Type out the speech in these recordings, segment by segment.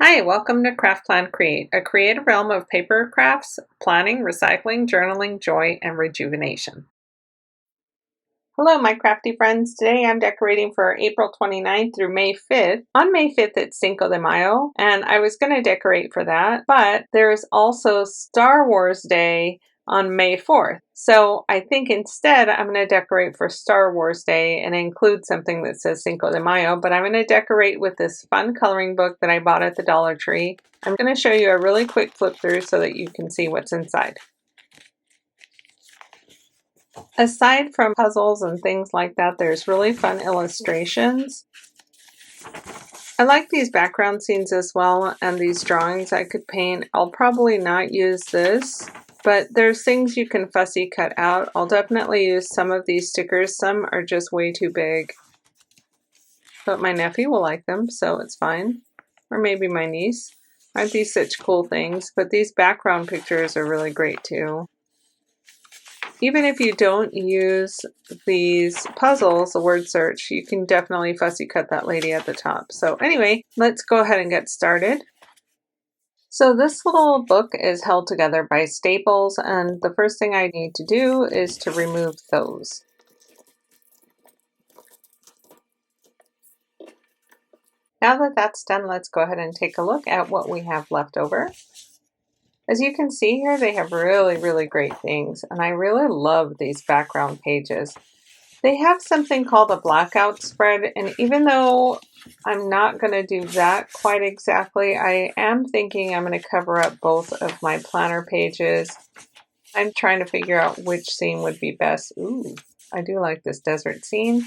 Hi, welcome to Craft Plan Create, a creative realm of paper crafts, planning, recycling, journaling, joy, and rejuvenation. Hello, my crafty friends. Today I'm decorating for April 29th through May 5th. On May 5th, it's Cinco de Mayo, and I was going to decorate for that, but there's also Star Wars Day on May 4th. So I think instead I'm going to decorate for Star Wars Day and include something that says Cinco de Mayo, but I'm going to decorate with this fun coloring book that I bought at the Dollar Tree. I'm going to show you a really quick flip through so that you can see what's inside. Aside from puzzles and things like that, there's really fun illustrations. I like these background scenes as well, and these drawings I could paint. I'll probably not use this, but there's things you can fussy cut out. I'll definitely use some of these stickers. Some are just way too big, but my nephew will like them, so it's fine. Or maybe my niece. Aren't these such cool things? But these background pictures are really great too. Even if you don't use these puzzles, the word search, you can definitely fussy cut that lady at the top. So anyway, let's go ahead and get started. So this little book is held together by staples, and the first thing I need to do is to remove those. Now that that's done, let's go ahead and take a look at what we have left over. As you can see here, they have really great things, and I really love these background pages. They have something called a blackout spread, and even though I'm not going to do that quite exactly, I am thinking I'm going to cover up both of my planner pages. I'm trying to figure out which scene would be best. Ooh, I do like this desert scene.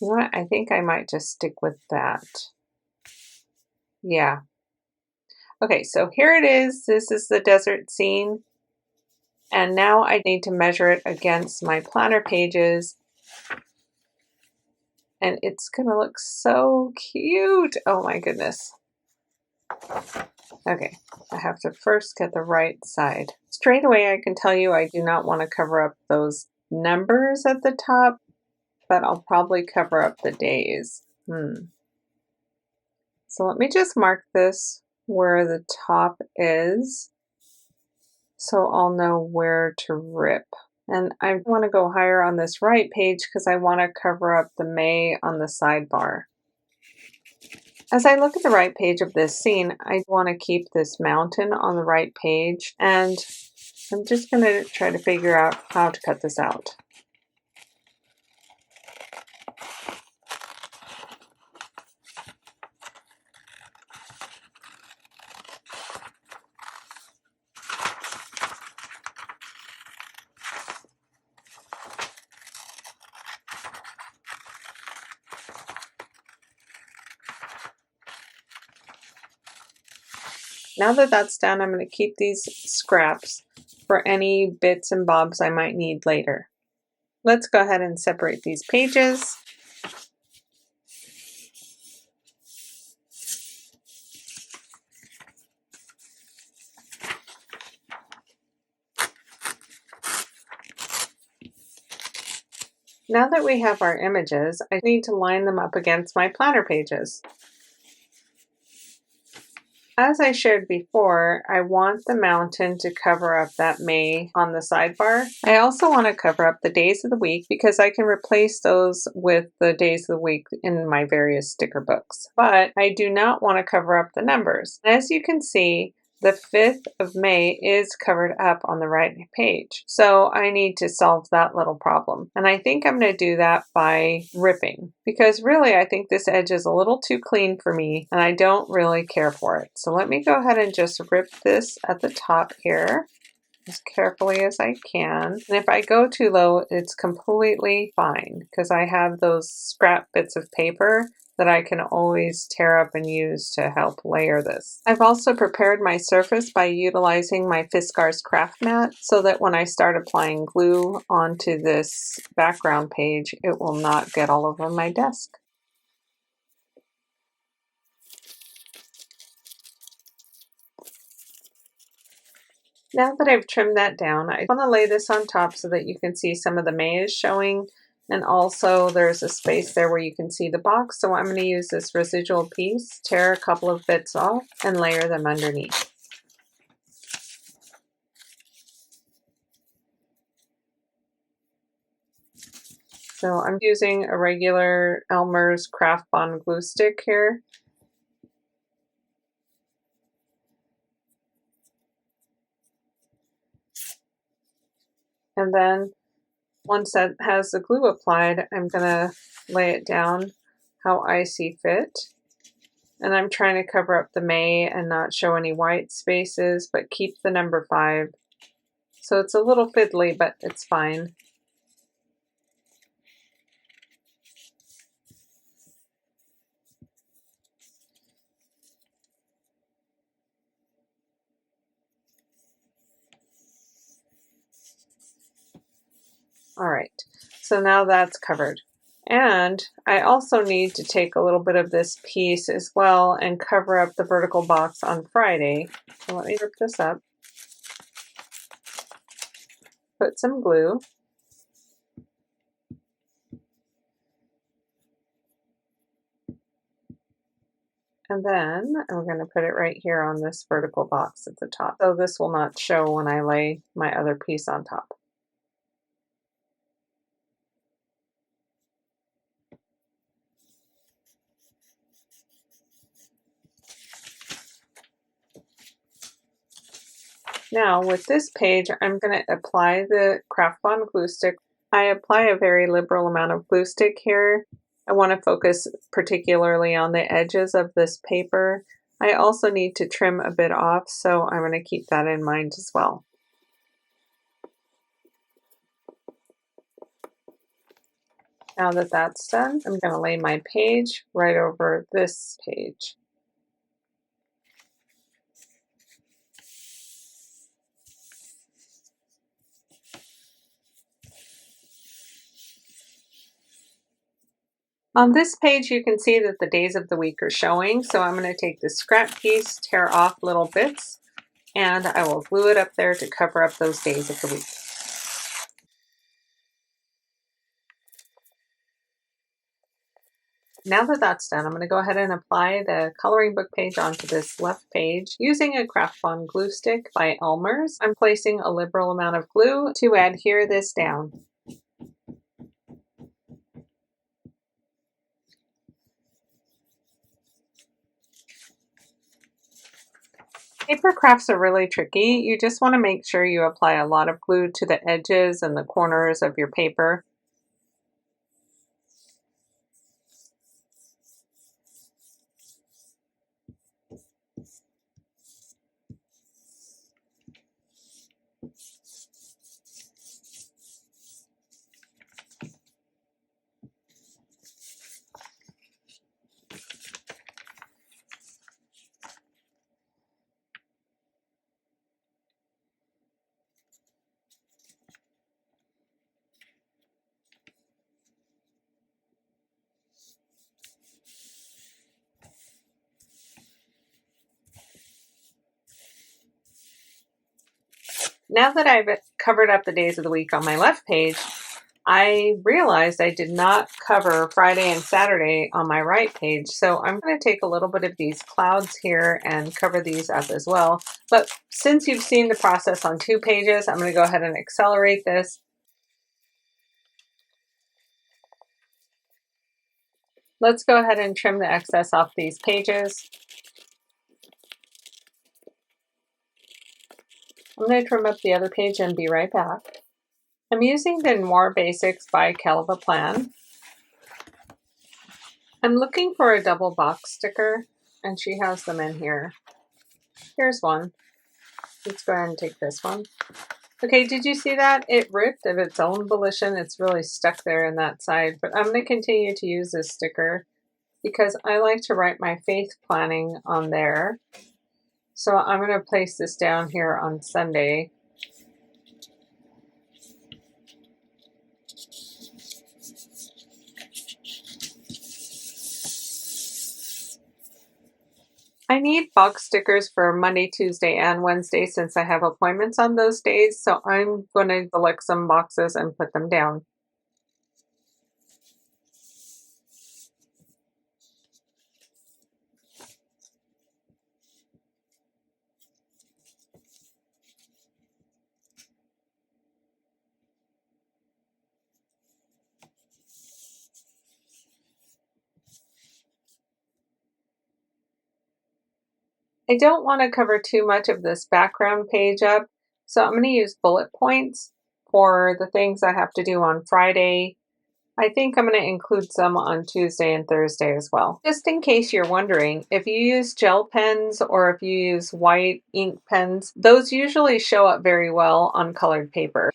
You know what? I think I might just stick with that. Yeah. Okay, so here it is. This is the desert scene. And now I need to measure it against my planner pages. And it's gonna look so cute. Oh my goodness. Okay, I have to first get the right side. Straight away I can tell you I do not want to cover up those numbers at the top, but I'll probably cover up the days. So let me just mark this where the top is so I'll know where to rip. And I want to go higher on this right page because I want to cover up the May on the sidebar. As I look at the right page of this scene, I want to keep this mountain on the right page, and I'm just going to try to figure out how to cut this out. Now that that's done, I'm going to keep these scraps for any bits and bobs I might need later. Let's go ahead and separate these pages. Now that we have our images, I need to line them up against my planner pages. As I shared before, I want the mountain to cover up that May on the sidebar. I also want to cover up the days of the week because I can replace those with the days of the week in my various sticker books. But I do not want to cover up the numbers. As you can see, the 5th of May is covered up on the right page. So I need to solve that little problem. And I think I'm going to do that by ripping, because really I think this edge is a little too clean for me and I don't really care for it. So let me go ahead and just rip this at the top here as carefully as I can. And if I go too low, it's completely fine because I have those scrap bits of paper that I can always tear up and use to help layer this. I've also prepared my surface by utilizing my Fiskars craft mat so that when I start applying glue onto this background page, it will not get all over my desk. Now that I've trimmed that down, I want to lay this on top so that you can see some of the May is showing. And also there's a space there where you can see the box. So I'm going to use this residual piece, tear a couple of bits off, and layer them underneath. So I'm using a regular Elmer's Craft Bond glue stick here. And then once that has the glue applied, I'm going to lay it down how I see fit. And I'm trying to cover up the May and not show any white spaces, but keep the number 5. So it's a little fiddly, but it's fine. All right, so now that's covered. And I also need to take a little bit of this piece as well and cover up the vertical box on Friday. So let me rip this up. Put some glue. And then I'm going to put it right here on this vertical box at the top. So this will not show when I lay my other piece on top. Now with this page, I'm going to apply the Craft Bond glue stick. I apply a very liberal amount of glue stick here. I want to focus particularly on the edges of this paper. I also need to trim a bit off, so I'm going to keep that in mind as well. Now that that's done, I'm going to lay my page right over this page. On this page, you can see that the days of the week are showing, so I'm going to take this scrap piece, tear off little bits, and I will glue it up there to cover up those days of the week. Now that that's done, I'm going to go ahead and apply the coloring book page onto this left page using a Craft Bond glue stick by Elmer's. I'm placing a liberal amount of glue to adhere this down. Paper crafts are really tricky. You just want to make sure you apply a lot of glue to the edges and the corners of your paper. Now that I've covered up the days of the week on my left page, I realized I did not cover Friday and Saturday on my right page. So I'm going to take a little bit of these clouds here and cover these up as well. But since you've seen the process on 2 pages, I'm going to go ahead and accelerate this. Let's go ahead and trim the excess off these pages. I'm going to trim up the other page and be right back. I'm using the Noir Basics by Kellofaplan. I'm looking for a double box sticker, and she has them in here. Here's one. Let's go ahead and take this one. Okay, did you see that? It ripped of its own volition. It's really stuck there in that side, but I'm going to continue to use this sticker because I like to write my faith planning on there. So I'm going to place this down here on Sunday. I need box stickers for Monday, Tuesday, and Wednesday since I have appointments on those days. So I'm going to select some boxes and put them down. I don't want to cover too much of this background page up, so I'm going to use bullet points for the things I have to do on Friday. I think I'm going to include some on Tuesday and Thursday as well. Just in case you're wondering, if you use gel pens or if you use white ink pens, those usually show up very well on colored paper.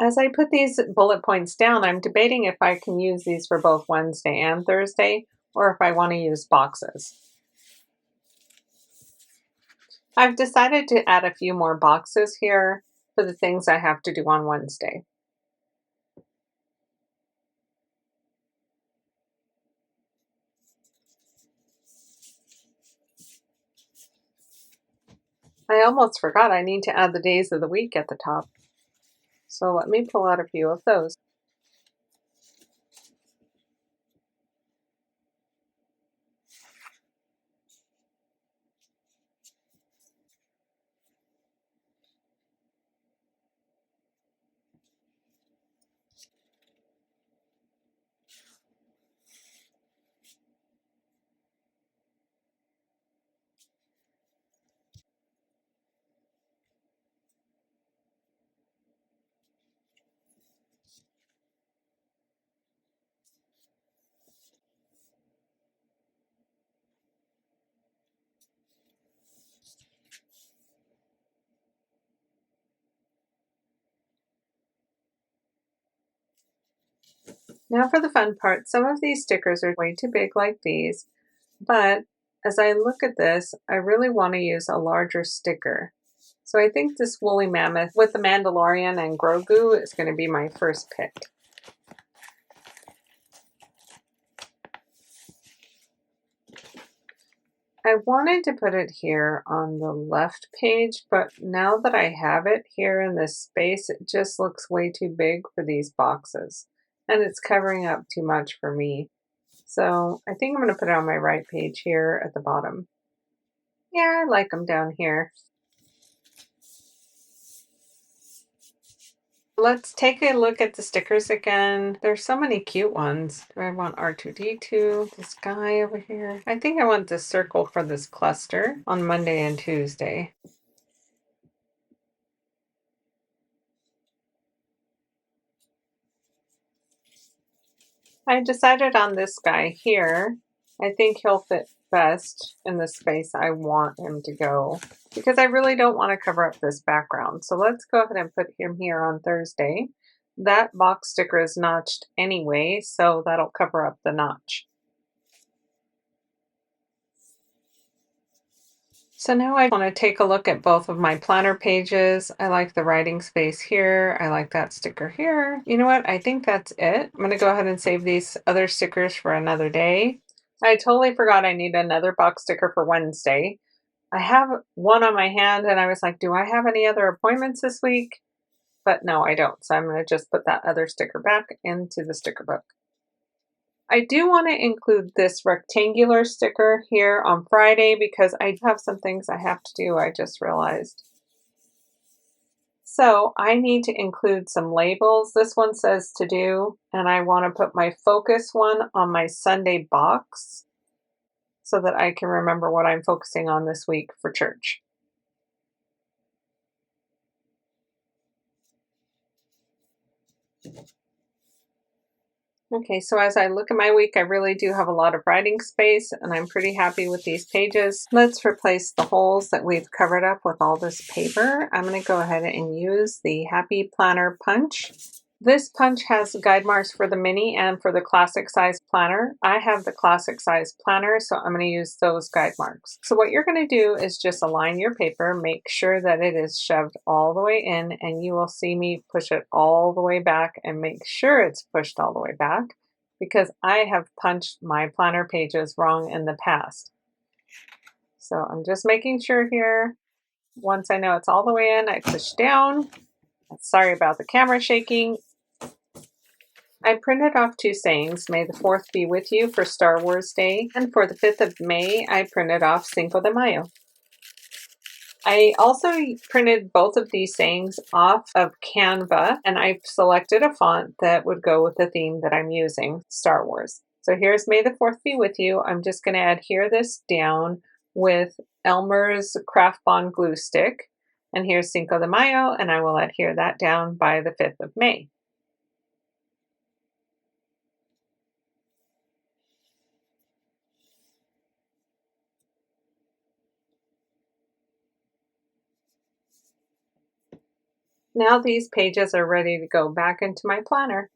As I put these bullet points down, I'm debating if I can use these for both Wednesday and Thursday, or if I want to use boxes. I've decided to add a few more boxes here for the things I have to do on Wednesday. I almost forgot I need to add the days of the week at the top. So let me pull out a few of those. Now for the fun part. Some of these stickers are way too big like these, but as I look at this, I really want to use a larger sticker. So I think this woolly mammoth with the Mandalorian and Grogu is going to be my first pick. I wanted to put it here on the left page, but now that I have it here in this space, it just looks way too big for these boxes. And it's covering up too much for me. So I think I'm going to put it on my right page here at the bottom. Yeah, I like them down here. Let's take a look at the stickers again. There's so many cute ones. Do I want R2D2? This guy over here? I think I want this circle for this cluster on Monday and Tuesday. I decided on this guy here. I think he'll fit best in the space I want him to go because I really don't want to cover up this background. So let's go ahead and put him here on Thursday. That box sticker is notched anyway, so that'll cover up the notch. So now I want to take a look at both of my planner pages. I like the writing space here. I like that sticker here. You know what? I think that's it. I'm going to go ahead and save these other stickers for another day. I totally forgot I need another box sticker for Wednesday. I have one on my hand and I was like, do I have any other appointments this week? But no, I don't. So I'm going to just put that other sticker back into the sticker book. I do want to include this rectangular sticker here on Friday because I have some things I have to do, I just realized. So I need to include some labels. This one says to do, and I want to put my focus one on my Sunday box so that I can remember what I'm focusing on this week for church. Okay, so as I look at my week, I really do have a lot of writing space and I'm pretty happy with these pages. Let's replace the holes that we've covered up with all this paper. I'm going to go ahead and use the Happy Planner punch. This punch has guide marks for the mini and for the classic size planner. I have the classic size planner, so I'm going to use those guide marks. So what you're going to do is just align your paper, make sure that it is shoved all the way in, and you will see me push it all the way back and make sure it's pushed all the way back because I have punched my planner pages wrong in the past. So I'm just making sure here. Once I know it's all the way in, I push down. Sorry about the camera shaking. I printed off two sayings, May the 4th be with you for Star Wars Day, and for the 5th of May, I printed off Cinco de Mayo. I also printed both of these sayings off of Canva, and I've selected a font that would go with the theme that I'm using, Star Wars. So here's May the 4th be with you. I'm just going to adhere this down with Elmer's Craft Bond glue stick. And here's Cinco de Mayo, and I will adhere that down by the 5th of May. Now these pages are ready to go back into my planner.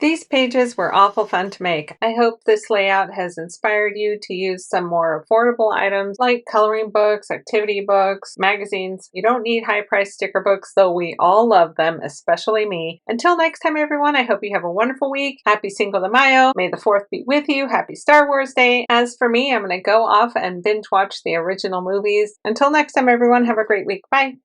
These pages were awful fun to make. I hope this layout has inspired you to use some more affordable items like coloring books, activity books, magazines. You don't need high-priced sticker books, though we all love them, especially me. Until next time, everyone, I hope you have a wonderful week. Happy Cinco de Mayo. May the 4th be with you. Happy Star Wars Day. As for me, I'm going to go off and binge watch the original movies. Until next time, everyone, have a great week. Bye.